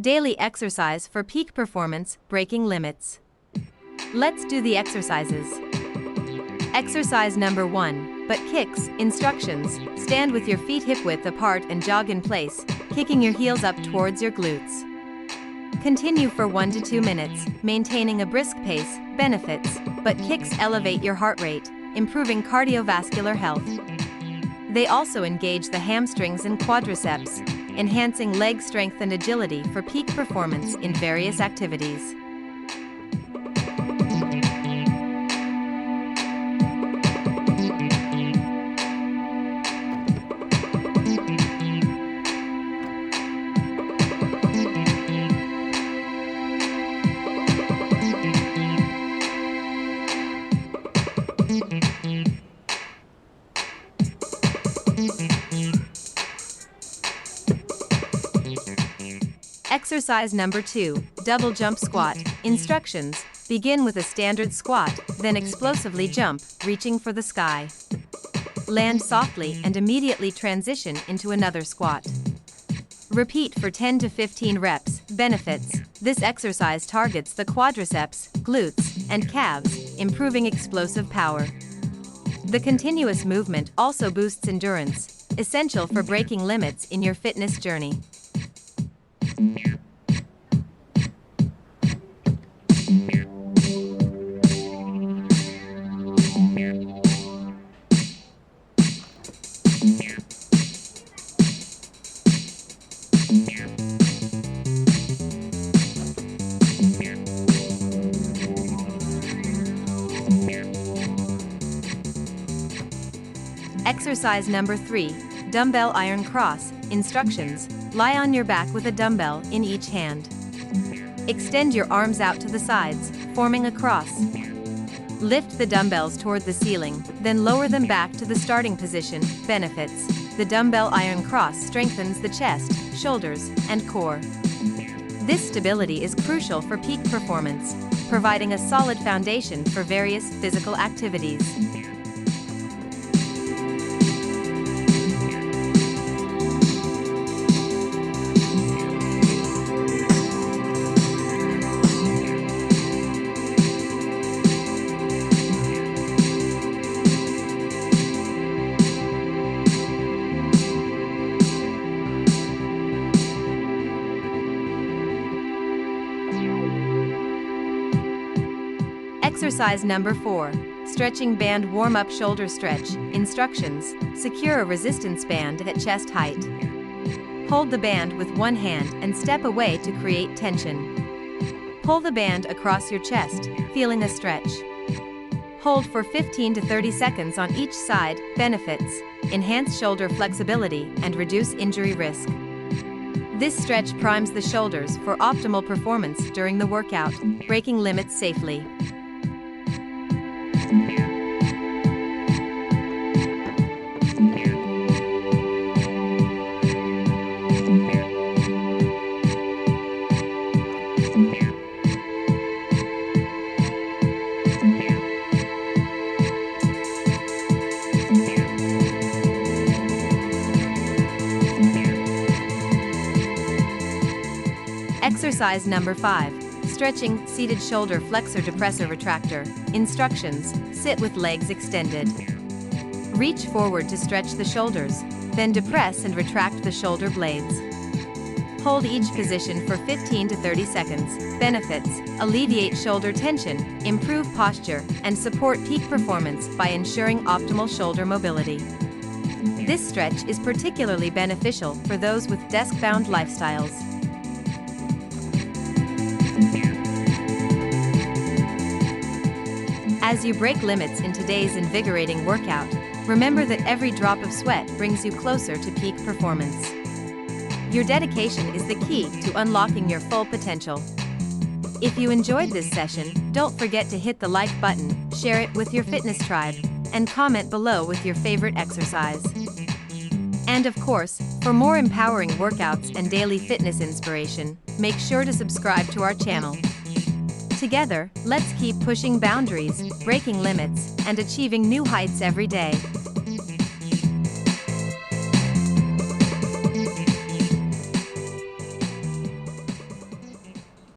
Daily exercise for peak performance, breaking limits. Let's do the exercises. Exercise number 1, butt kicks. Instructions: stand with your feet hip-width apart and jog in place, kicking your heels up towards your glutes. Continue for 1 to 2 minutes, maintaining a brisk pace. Benefits: butt kicks elevate your heart rate, improving cardiovascular health. They also engage the hamstrings and quadriceps, enhancing leg strength and agility for peak performance in various activities. Exercise number 2, double jump squat. Instructions: begin with a standard squat, then explosively jump, reaching for the sky. Land softly and immediately transition into another squat. Repeat for 10 to 15 reps. Benefits: this exercise targets the quadriceps, glutes, and calves, improving explosive power. The continuous movement also boosts endurance, essential for breaking limits in your fitness journey. Exercise number 3, dumbbell iron cross. Instructions: lie on your back with a dumbbell in each hand. Extend your arms out to the sides, forming a cross. Lift the dumbbells toward the ceiling, then lower them back to the starting position. Benefits: the dumbbell iron cross strengthens the chest, shoulders, and core. This stability is crucial for peak performance, providing a solid foundation for various physical activities. Exercise number 4, stretching band warm-up shoulder stretch. Instructions: secure a resistance band at chest height. Hold the band with one hand and step away to create tension. Pull the band across your chest, feeling a stretch. Hold for 15 to 30 seconds on each side. Benefits: enhance shoulder flexibility and reduce injury risk. This stretch primes the shoulders for optimal performance during the workout, breaking limits safely. Exercise number 5, stretching seated shoulder flexor depressor retractor. Instructions: sit with legs extended. Reach forward to stretch the shoulders, then depress and retract the shoulder blades. Hold each position for 15 to 30 seconds. Benefits: alleviate shoulder tension, improve posture, and support peak performance by ensuring optimal shoulder mobility. This stretch is particularly beneficial for those with desk-bound lifestyles. As you break limits in today's invigorating workout, remember that every drop of sweat brings you closer to peak performance. Your dedication is the key to unlocking your full potential. If you enjoyed this session, don't forget to hit the like button, share it with your fitness tribe, and comment below with your favorite exercise. And of course, for more empowering workouts and daily fitness inspiration, make sure to subscribe to our channel. Together, let's keep pushing boundaries, breaking limits, and achieving new heights every day.